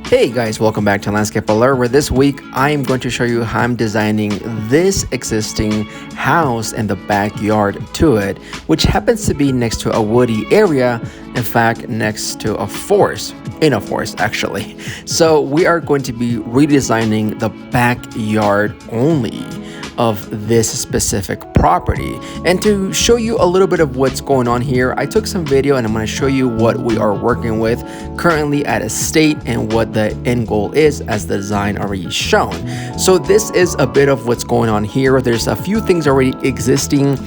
Hey guys, welcome back to Landscape Alert, where this week I am going to show you how I'm designing this existing house and the backyard to it, which happens to be next to a woody area, in fact next to a forest, in a forest actually. So we are going to be redesigning the backyard only of this specific property. And to show you a little bit of what's going on here, I took some video and I'm going to show you what we are working with currently at a state and what the end goal is as the design already shown. So this is a bit of what's going on here. There's a few things already existing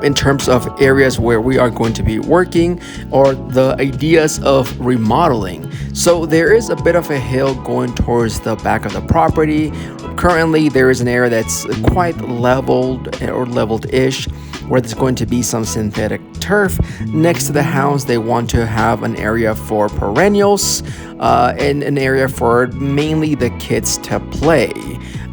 in terms of areas where we are going to be working, or the ideas of remodeling. So there is a bit of a hill going towards the back of the property. Currently there is an area that's quite leveled or leveled-ish, where there's going to be some synthetic turf. Next to the house, they want to have an area for perennials and an area for mainly the kids to play.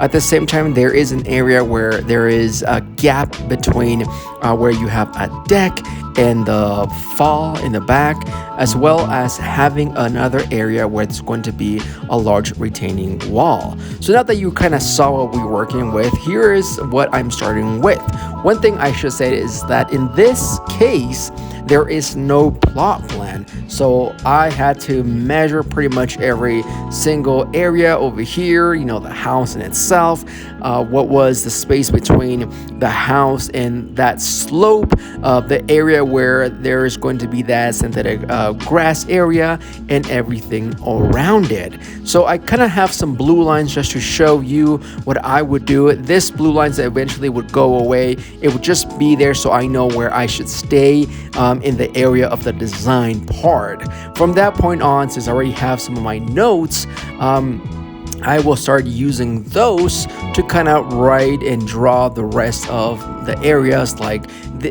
At the same time, there is an area where there is a gap between where you have a deck and the fall in the back, as well as having another area where it's going to be a large retaining wall. So now that you kind of saw what we're working with, here is what I'm starting with. One thing I should say is that in this case, there is no plot plan. So I had to measure pretty much every single area over here, you know, the house in itself, what was the space between the house and that slope, the area where there is going to be that synthetic grass area, and everything around it. So I kind of have some blue lines just to show you what I would do. This blue lines that eventually would go away, it would just be there so I know where I should stay in the area of the design part. From that point on, since I already have some of my notes, I will start using those to kind of write and draw the rest of the areas. Like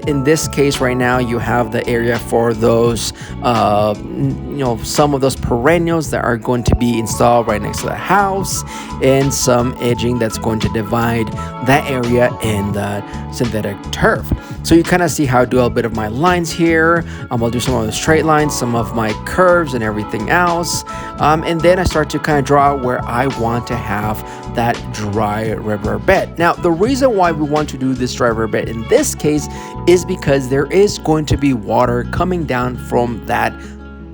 in this case right now, you have the area for those some of those perennials that are going to be installed right next to the house, and some edging that's going to divide that area and the synthetic turf. So you kind of see how I do a bit of my lines here. I'll do some of the straight lines, some of my curves and everything else, and then I start to kind of draw where I want to have that dry river bed. Now the reason why we want to do this dry river bed in this case is because there is going to be water coming down from that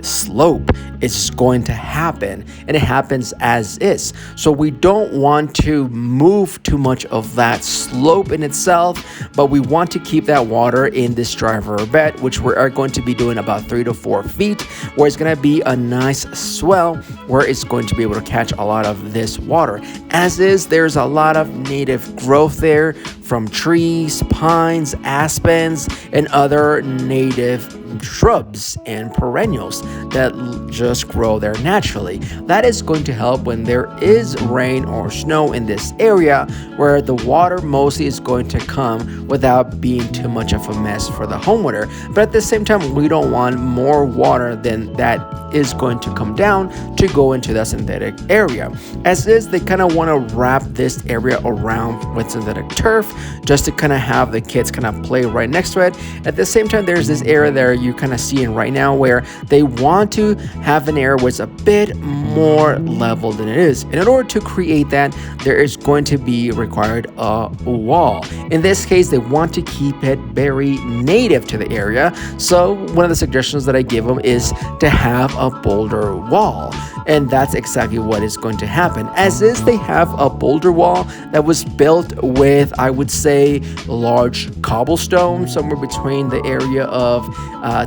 slope. It's going to happen, and it happens as is. So we don't want to move too much of that slope in itself, but we want to keep that water in this driver bed, which we are going to be doing about 3 to 4 feet, where it's going to be a nice swell where it's going to be able to catch a lot of this water. As is, there's a lot of native growth there from trees, pines, aspens, and other native shrubs and perennials that just grow there naturally. That is going to help when there is rain or snow in this area, where the water mostly is going to come without being too much of a mess for the homeowner. But at the same time, we don't want more water than that is going to come down to go into the synthetic area. As is, they kind of want to wrap this area around with synthetic turf just to kind of have the kids kind of play right next to it. At the same time, there's this area there you kind of see in right now where they want to have an area where it's a bit more level than it is. And in order to create that, there is going to be required a wall. In this case, they want to keep it very native to the area. So one of the suggestions that I give them is to have a boulder wall. And that's exactly what is going to happen. As is, they have a boulder wall that was built with, I would say, large cobblestone, somewhere between the area of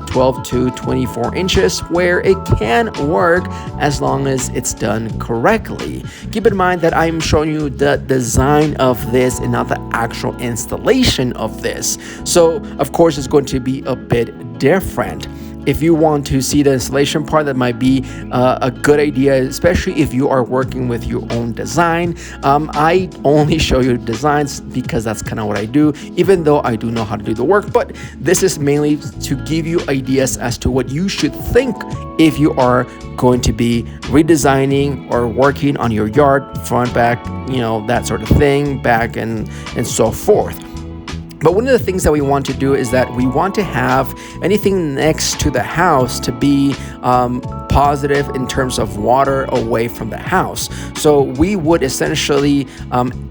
12 to 24 inches, where it can work as long as it's done correctly. Keep in mind that I'm showing you the design of this and not the actual installation of this. So, of course, it's going to be a bit different. If you want to see the installation part, that might be a good idea, especially if you are working with your own design. I only show you designs because that's kind of what I do, even though I do know how to do the work. But this is mainly to give you ideas as to what you should think if you are going to be redesigning or working on your yard, front, back, that sort of thing, back and so forth. But one of the things that we want to do is that we want to have anything next to the house to be positive in terms of water away from the house. So we would essentially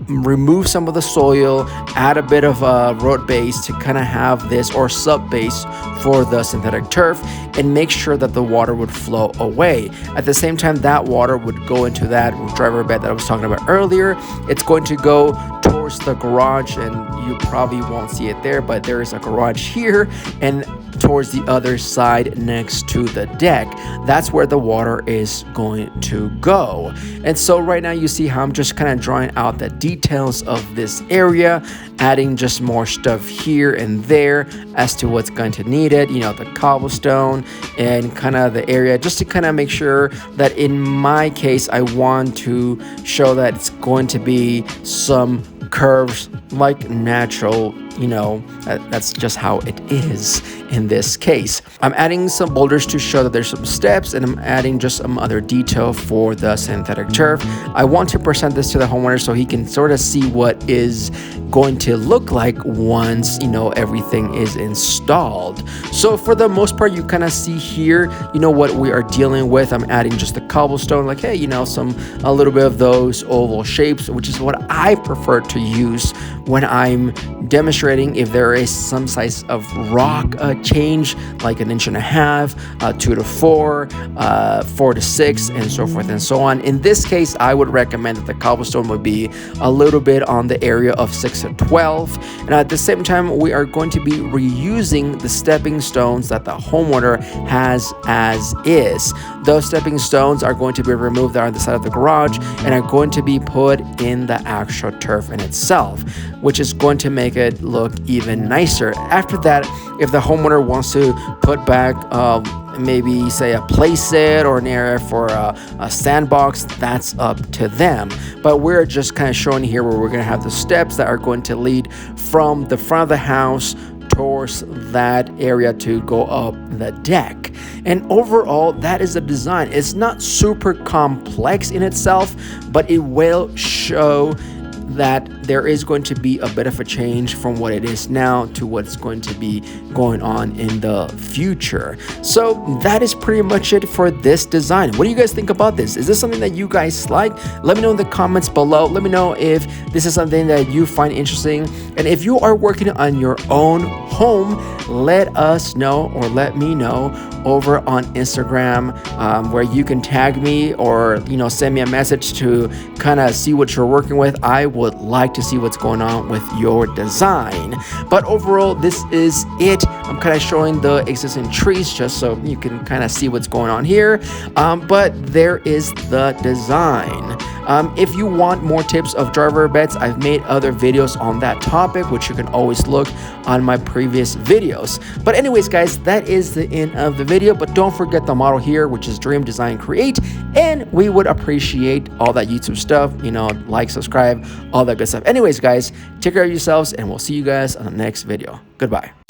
remove some of the soil, add a bit of road base to kind of have this, or sub base for the synthetic turf, and make sure that the water would flow away. At the same time, that water would go into that driver bed that I was talking about earlier. It's going to go towards the garage, and you probably won't see it there, but there is a garage here and towards the other side next to the deck. That's where the water is going to go. And so right now you see how I'm just kind of drawing out the details of this area, adding just more stuff here and there as to what's going to need it, you know, the cobblestone and kind of the area, just to kind of make sure that in my case I want to show that it's going to be some curves like natural, you know, that's just how it is in this case. I'm adding some boulders to show that there's some steps, and I'm adding just some other detail for the synthetic turf. I want to present this to the homeowner so he can sort of see what is going to look like once, you know, everything is installed. So for the most part, you kind of see here, you know, what we are dealing with. I'm adding just the cobblestone, like, hey, you know, a little bit of those oval shapes, which is what I prefer to use when I'm demonstrating if there is some size of rock change, like 1.5 inches, 2 to 4, 4 to 6, and so forth and so on. In this case, I would recommend that the cobblestone would be a little bit on the area of 6 to 12. And at the same time, we are going to be reusing the stepping stones that the homeowner has as is. Those stepping stones are going to be removed there on the side of the garage and are going to be put in the actual turf in itself, which is going to make it look even nicer. After that, if the homeowner wants to put back maybe say a play set or an area for a sandbox, that's up to them. But we're just kind of showing here where we're going to have the steps that are going to lead from the front of the house towards that area to go up the deck. And overall, that is the design. It's not super complex in itself, but it will show that there is going to be a bit of a change from what it is now to what's going to be going on in the future. So that is pretty much it for this design. What do you guys think about this? Is this something that you guys like? Let me know in the comments below. Let me know if this is something that you find interesting. And if you are working on your own home, let us know, or let me know over on Instagram, where you can tag me or, you know, send me a message to kind of see what you're working with. I would like to see what's going on with your design. But overall, this is it. I'm kind of showing the existing trees just so you can kind of see what's going on here. But there is the design. If you want more tips of driver beds, I've made other videos on that topic, which you can always look on my previous videos. But anyways, guys, that is the end of the video. But don't forget the model here, which is Dream Design Create. And we would appreciate all that YouTube stuff, you know, like, subscribe, all that good stuff. Anyways, guys, take care of yourselves, and we'll see you guys on the next video. Goodbye.